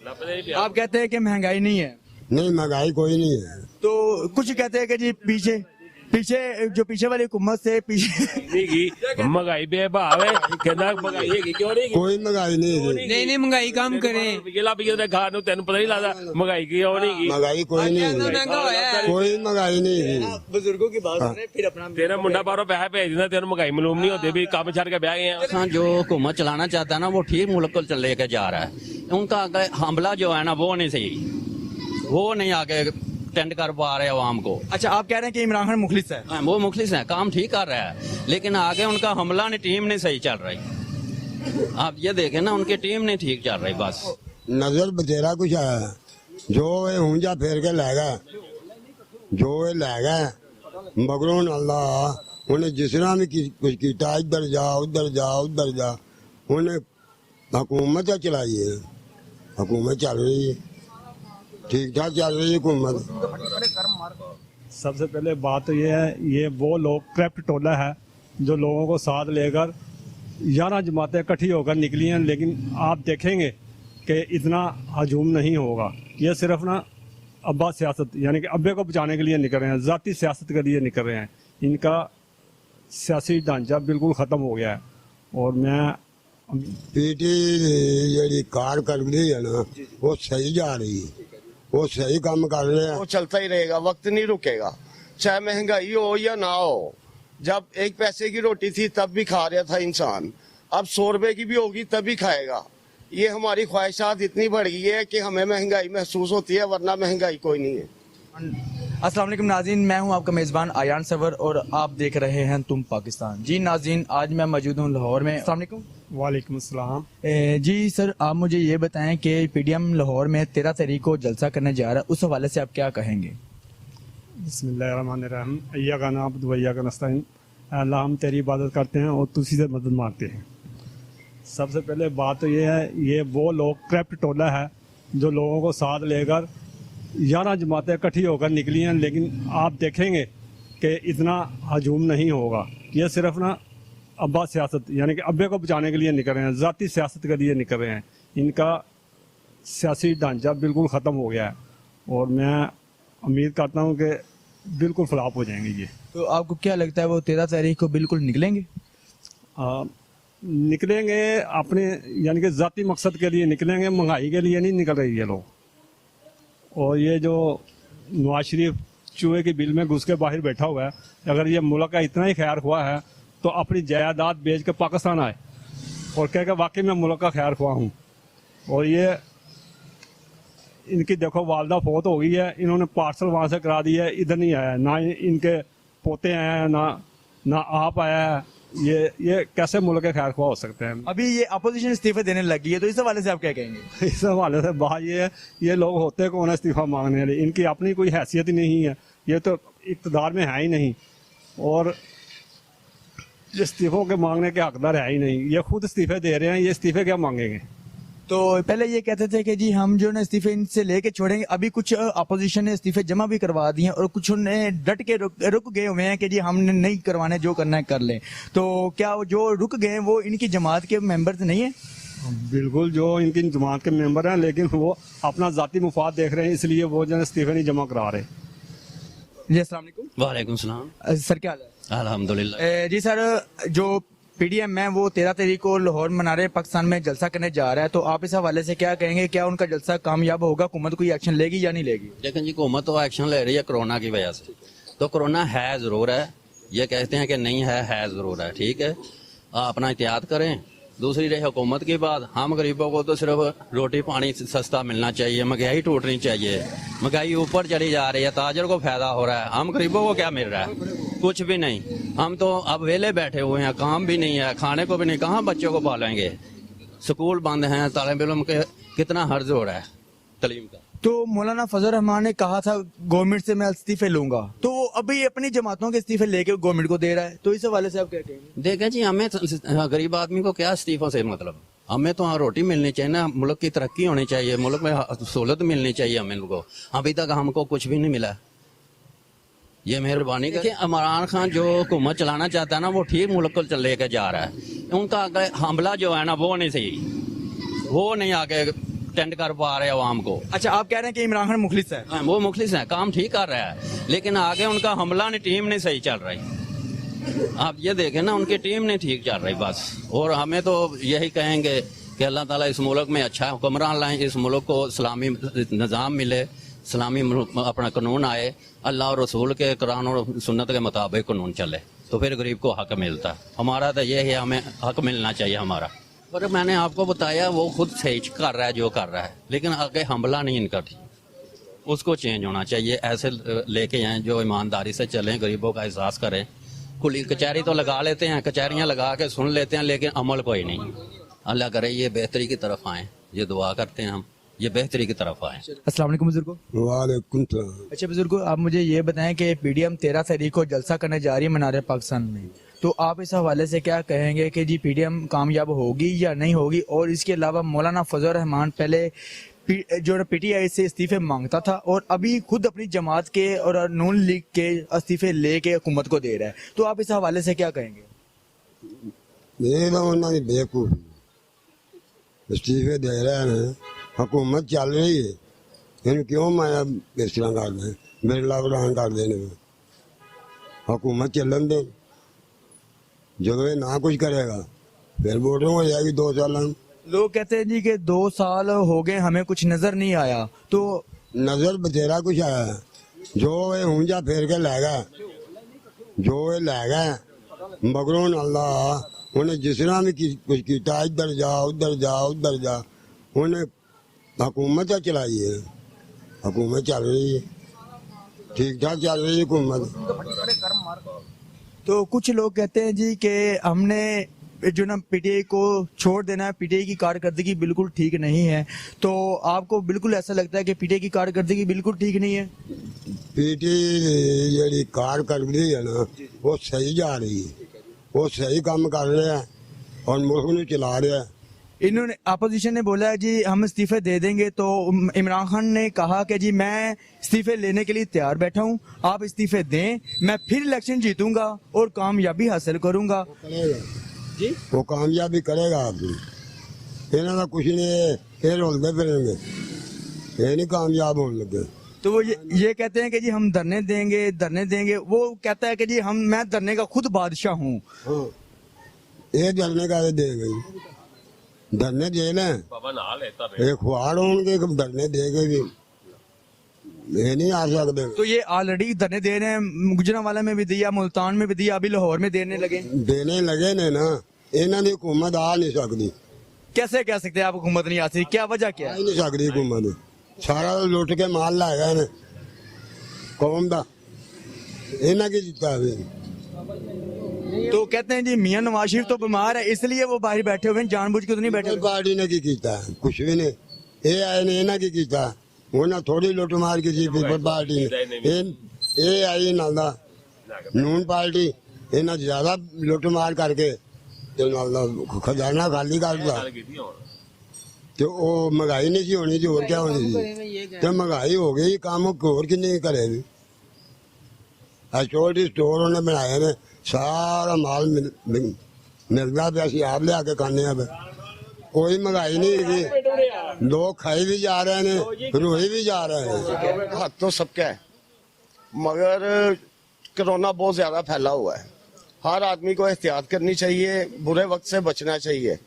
आप कहते हैं कि महंगाई नहीं है, नहीं महंगाई कोई नहीं है। तो कुछ कहते हैं कि जी पीछे पीछे वाली हुकूमत से पीछे महंगाई बेभाव है, कहना महंगाई है क्यों नहीं? कोई महंगाई नहीं है। नहीं महंगाई कम करें। पिछला पिछले खान ਨੂੰ ਤੈਨੂੰ ਪਤਾ ਨਹੀਂ ਲੱਗਦਾ महंगाई क्यों नहीं? महंगाई कोई नहीं है, महंगा होया है। कोई महंगाई नहीं है। बुजुर्गों की बात करें फिर अपना तेरा मुंडा बाहरों पैसे भेज देना, तेरे महंगाई मालूम नहीं होते भी काम छड़ के ब्याह गए हैं। हाँ, जो हुकूमत चलाना चाहता है ना वो ठीक मुल्क को लेकर जा रहा है। उनका हमला जो है ना वो नहीं सही, वो नहीं आगे टेंड कर पा रहे आवाम को। अच्छा, आप कह रहे हैं कि इमरान खान मुखलिस है? हाँ, वो मुखलिस है, काम ठीक कर रहा है, लेकिन आगे उनका हमला नहीं, टीम नहीं सही चल रही। आप ये देखें ना, उनकी टीम नहीं ठीक चल रही। बस नजर बतेरा कुछ है, जो ये हुंजा फेर के लै गए, जो ये लै गए मगरों अल्लाह उन्हें जिस तरह भी कुछ किया, इधर जा उधर जा उधर जा, उन्हें हुकूमत चलाई है, हुकूमत चल रही है, ठीक ठाक चल रही है हुकूमत। सबसे पहले बात तो ये है, ये वो लोग करप्ट टोला है जो लोगों को साथ लेकर 11 जमातें इकट्ठी होकर निकली हैं, लेकिन आप देखेंगे कि इतना हजूम नहीं होगा। ये सिर्फ ना अब्बा सियासत यानी कि अब्बे को बचाने के लिए निकल रहे हैं, ज़ाती सियासत के लिए निकल रहे हैं। इनका सियासी ढांचा बिल्कुल ख़त्म हो गया है। और मैं पीटी जी कारकर्दगी है ना वो सही जा रही है, वो सही काम कर रहे हैं। वो चलता ही रहेगा, वक्त नहीं रुकेगा, चाहे महंगाई हो या ना हो। जब 1 पैसे की रोटी थी तब भी खा रहा था इंसान, अब 100 रुपए की भी होगी तब भी खाएगा। ये हमारी ख्वाहिशात इतनी बढ़ गई है कि हमें महंगाई महसूस होती है, वरना महंगाई कोई नहीं है। अस्सलाम वालेकुम नाज़रीन, मैं हूं आपका मेज़बान आयान सवर और आप देख रहे हैं तुम पाकिस्तान। जी नाज़रीन, आज मैं मौजूद हूं लाहौर में। अस्सलाम वालेकुम। वालेकुम अस्सलाम। जी सर, आप मुझे ये बताएं कि पीडीएम लाहौर में 13 तारीख को जलसा करने जा रहा है, उस हवाले से आप क्या कहेंगे? बिस्मिल्लाहिर्रहमानिर्रहीम, इय्याका नअबुदु व इय्याका नस्तईन। अल्लाह, हम तेरी इबादत करते हैं और तुझी से मदद मांगते हैं। सबसे पहले बात तो ये है, ये वो लोग करप्ट टोला है जो लोगों को साथ लेकर 11 जमातें इकट्ठी होकर निकली हैं, लेकिन आप देखेंगे कि इतना हजूम नहीं होगा। ये सिर्फ ना अब्बा सियासत यानी कि अब्बे को बचाने के लिए निकल रहे हैं, ज़ाती सियासत के लिए निकल रहे हैं। इनका सियासी ढांचा बिल्कुल ख़त्म हो गया है और मैं उम्मीद करता हूँ कि बिल्कुल फ्लॉप हो जाएंगे ये। तो आपको क्या लगता है वो 13 तारीख को बिल्कुल निकलेंगे? निकलेंगे अपने यानी कि ज़ाती मकसद के लिए निकलेंगे, महंगाई के लिए नहीं निकल रही ये लोग। और ये जो नवाज शरीफ चूहे की बिल में घुस के बाहर बैठा हुआ है, अगर ये मुल्क का इतना ही ख्याल हुआ है तो अपनी जायदाद बेच के पाकिस्तान आए और कह के वाकई में मुल्क का ख्याल हुआ हूँ। और ये इनकी देखो वालदा फौत हो गई है, इन्होंने पार्सल वहाँ से करा दिया है, इधर नहीं आया, ना इनके पोते आए हैं, ना आप आया है। ये कैसे मुल्क के ख्याल हो सकते हैं? अभी ये अपोजिशन इस्तीफे देने लगी है, तो इस हवाले से आप क्या कहेंगे? इस हवाले से बात ये है, ये लोग होते कौन है इस्तीफा मांगने वाले? इनकी अपनी कोई हैसियत ही नहीं है, ये तो इक़्तिदार में है ही नहीं और इस्तीफों के मांगने के हकदार है ही नहीं। ये खुद इस्तीफे दे रहे हैं, ये इस्तीफे क्या मांगेंगे? तो पहले ये कहते थे कि जी हम जो है इस्तीफे इनसे लेके छोड़ेंगे, अभी कुछ अपोजिशन ने इस्तीफे जमा भी करवा दिए हैं और कुछ ने डट के रुक गए हुए हैं कि जी हमने नहीं करवाने, जो करना है कर लें। तो क्या जो रुक गए हैं वो इनकी जमात के मेंबर्स नहीं है? बिल्कुल, जो इनकी जमात के मेंबर हैं, लेकिन वो अपना ज़ाती मुफाद देख रहे हैं, इसलिए वो जो इस्तीफे नहीं जमा करा रहे। जी अस्सलाम वालेकुम। वालेकुम सलाम। सर क्या हाल है? अल्हम्दुलिल्लाह। जी सर, जो पीडीएम है वो 13 तारीख को लाहौर मनारे पाकिस्तान में जलसा करने जा रहा है, तो आप इस हवाले से क्या कहेंगे? क्या उनका जलसा कामयाब होगा? हुकूमत कोई एक्शन लेगी या नहीं लेगी? लेकिन जी हुकूमत तो एक्शन ले रही है कोरोना की वजह से, तो कोरोना है ज़रूर है, ये कहते हैं कि नहीं है ज़रूर है, ठीक है, आप अपना एहतियात करें। दूसरी रही हुकूमत की बात, हम गरीबों को तो सिर्फ रोटी पानी सस्ता मिलना चाहिए, महंगाई टूटनी चाहिए। महंगाई ऊपर चली जा रही है, ताजर को फायदा हो रहा है, हम गरीबों को क्या मिल रहा है? कुछ भी नहीं। हम तो अब वेले बैठे हुए हैं, काम भी नहीं है, खाने को भी नहीं, कहाँ बच्चों को पालेंगे? स्कूल बंद हैं, तालिब इल्म के कितना हर्ज हो रहा है तालीम का। तो मौलाना फजल रहमान ने कहा था गवर्नमेंट से मैं इस्तीफे लूंगा, तो वो अभी अपनी जमातों के इस्तीफे लेके गवर्नमेंट को दे रहा है, तो इस हवाले से आप क्या कहेंगे? देखें जी, हमें गरीब आदमी को क्या इस्तीफों से मतलब, हमें तो रोटी मिलनी चाहिए ना, मुल्क की तरक्की होनी चाहिए, मुल्क में सहूलत मिलनी चाहिए हमें लोगों को। अभी तक हमको कुछ भी नहीं मिला। ये मेहरबानी देखिए, इमरान खान जो हुकूमत चलाना चाहता है ना वो ठीक मुल्क को लेकर जा रहा है। उनका हमला जो है ना वो नहीं सही, वो नहीं आगे स्टैंड कर पा रहे अवाम को। अच्छा, आप कह रहे हैं कि इमरान खान मुखलिस है? हाँ, वो मुखलिस है, काम ठीक कर रहा है, लेकिन आगे उनका हमला नहीं, टीम नहीं सही चल रही। आप ये देखें ना, उनकी टीम नहीं ठीक चल रही बस। और हमें तो यही कहेंगे कि अल्लाह ताला इस मुल्क में अच्छा हुक्मरान लाएं, इस मुल्क को इस्लामी निज़ाम मिले, इस्लामी अपना कानून आए, अल्लाह और रसूल के कुरान और सुन्नत के मुताबिक कानून चले, तो फिर गरीब को हक मिलता है। हमारा तो ये है, हमें हक मिलना चाहिए हमारा। पर मैंने आपको बताया वो खुद सही कर रहा है जो कर रहा है, लेकिन आगे हमला नहीं इनका ठीक, उसको चेंज होना चाहिए। ऐसे लेके आए जो ईमानदारी से चलें, गरीबों का एहसास करें। खुली कचहरी तो लगा लेते हैं, कचहरियाँ लगा के सुन लेते हैं, लेकिन अमल कोई नहीं। अल्लाह करे ये बेहतरी की तरफ आए, ये दुआ करते हैं हम, ये बेहतरी की तरफ आए। अस्सलाम वालेकुम बुजुर्गो। वालेकुम सलाम। अच्छा बुजुर्गो, आप मुझे ये बताएं कि पीडीएम 13 तारीख को जलसा करने जा रही है मीनार पाकिस्तान में, तो आप इस हवाले से क्या कहेंगे कि जी पीडीएम कामयाब होगी या नहीं होगी? और इसके अलावा मौलाना फजल रहमान पहले जो पीटीआई से इस्तीफे मांगता था और अभी खुद अपनी जमात के और नून लीग के इस्तीफे लेके हुकूमत को दे रहा है, तो आप इस हवाले से क्या कहेंगे? ये तो उन्होंने बेवकूफ इस्तीफे दे रहे हैं, हुकूमत चल रही है, इन क्यों माया इस तरह कर दें, बिरला बुरान कर देने में। हुकूमत चलन दें, जब ये ना कुछ करेगा फिर वोटिंग हो जाएगी 2 साल। लोग कहते हैं जी कि 2 साल हो गए हमें कुछ नजर नहीं आया, तो नजर बतेरा कुछ आया है, जो ये हुंजा फेर के लेगा, जो ये लेगा मगरों अल्लाह उन्हें जिस तरह भी कुछ किया, इधर जा उधर जा उधर जा, उन्हें हुकूमत चलाई है, हुकूमत चल रही है, ठीक ठाक चल रही है हुकूमत। तो कुछ लोग कहते हैं जी कि हमने जो ना पीटीआई को छोड़ देना है, पीटीआई की कारकर्दगी बिल्कुल ठीक नहीं है, तो आपको बिल्कुल ऐसा लगता है कि पीटीआई की कारकर्दगी बिल्कुल ठीक नहीं है? पीटीआई जी कारकर्दगी है ना, वो सही जा रही है, वो सही काम कर रहे हैं और मुल्क को चला रहे हैं। इन्होंने अपोजिशन ने बोला है जी हम इस्तीफे दे देंगे, तो इमरान खान ने कहा कि जी मैं इस्तीफे लेने के लिए तैयार बैठा हूं, आप इस्तीफे दें, मैं फिर इलेक्शन जीतूंगा और कामयाबी हासिल करूंगा। जी वो कामयाबी करेगा आपकी, इन्होंने कुछ नहीं, ये रोलते फिरेंगे, ये नहीं कामयाब होने लगे। तो वो ये कहते हैं कि जी हम धरने देंगे, वो कहता है कि जी मैं धरने का खुद बादशाह हूँ। हाँ, ये धरने का दे गई, धरने दे लें, बाबा नाल है तर एक खुआड़ होंगे धरने देगे भी, ये नहीं आ सकते। तो ये ऑलरेडी धरने दे रहे हैं, गुजरांवाला में भी दिया, मुल्तान में भी दिया, अभी लाहौर में देने लगे। देने लगे ने ना, इन्हों की हुकूमत आ नहीं सकती। कैसे कह सकते हैं आप हुकूमत नहीं आ सकती, क्या वजह क्या आ है? ही नहीं सकती हुकूमत, सारा लुट के माल ला गए ने कौम का, इन्हें की जीता है। तो कहते हैं जी मियां नवाज शरीफ तो बीमार है इसलिए वो बाहर बैठे हुए हैं, जानबूझ के तो नहीं बैठे हुए। पार्टी ने की कीता है, कुछ भी नहीं, ये आए ने इन्हें की कीता, उन्हें थोड़ी लुट मार की पीपल पार्टी ने, ये आई नाला नून पार्टी, इन्हें ज्यादा लुट मार करके खजाना खाली कर दिया, तो वो महंगाई नहीं सी होनी थी, और क्या होनी थी, तो महंगाई हो गई, काम और कि नहीं करेगी। स्टोर उन्हें बनाए ने, सारा माल मिलता पे, असं आप लिया के खाने, अब कोई महंगाई नहीं है, लोग खाई भी जा रहे हैं, रोई भी जा रहे हैं। हक तो सबका है, मगर कोरोना बहुत ज्यादा फैला हुआ है, हर आदमी को एहतियात करनी चाहिए, बुरे वक्त से बचना चाहिए,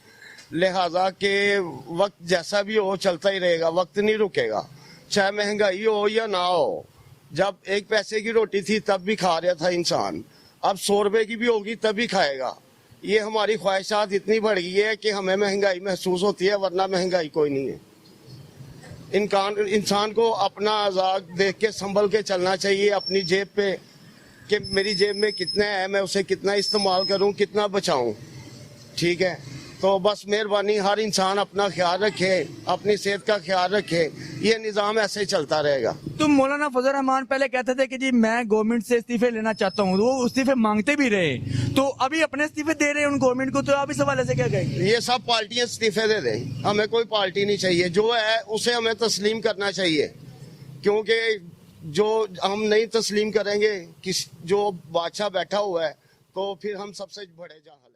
लिहाजा के वक्त जैसा भी हो चलता ही रहेगा, वक्त नहीं रुकेगा, चाहे महंगाई हो या ना हो। जब 1 पैसे की रोटी थी तब भी खा रहा था इंसान, अब 100 रुपए की भी होगी तभी खाएगा। ये हमारी ख्वाहिशात इतनी बढ़ गई है कि हमें महंगाई महसूस होती है, वरना महंगाई कोई नहीं है। इंसान को अपना आजाद देख के संभल के चलना चाहिए, अपनी जेब पे कि मेरी जेब में कितना है, मैं उसे कितना इस्तेमाल करूं, कितना बचाऊं। ठीक है, तो बस मेहरबानी हर इंसान अपना ख्याल रखे, अपनी सेहत का ख्याल रखे, ये निज़ाम ऐसे ही चलता रहेगा। तो मौलाना फजल रहमान पहले कहते थे कि जी मैं गवर्नमेंट से इस्तीफे लेना चाहता हूँ, वो इस्तीफे मांगते भी रहे, तो अभी अपने इस्तीफे दे रहे हैं उन गवर्नमेंट को, तो आप इस हवाले से क्या कहेंगे? ये सब पार्टियां इस्तीफे दे दें, हमें कोई पार्टी नहीं चाहिए, जो है उसे हमें तस्लीम करना चाहिए, क्योंकि जो हम नहीं तस्लीम करेंगे किस जो बादशाह बैठा हुआ है, तो फिर हम सबसे बड़े जाहल।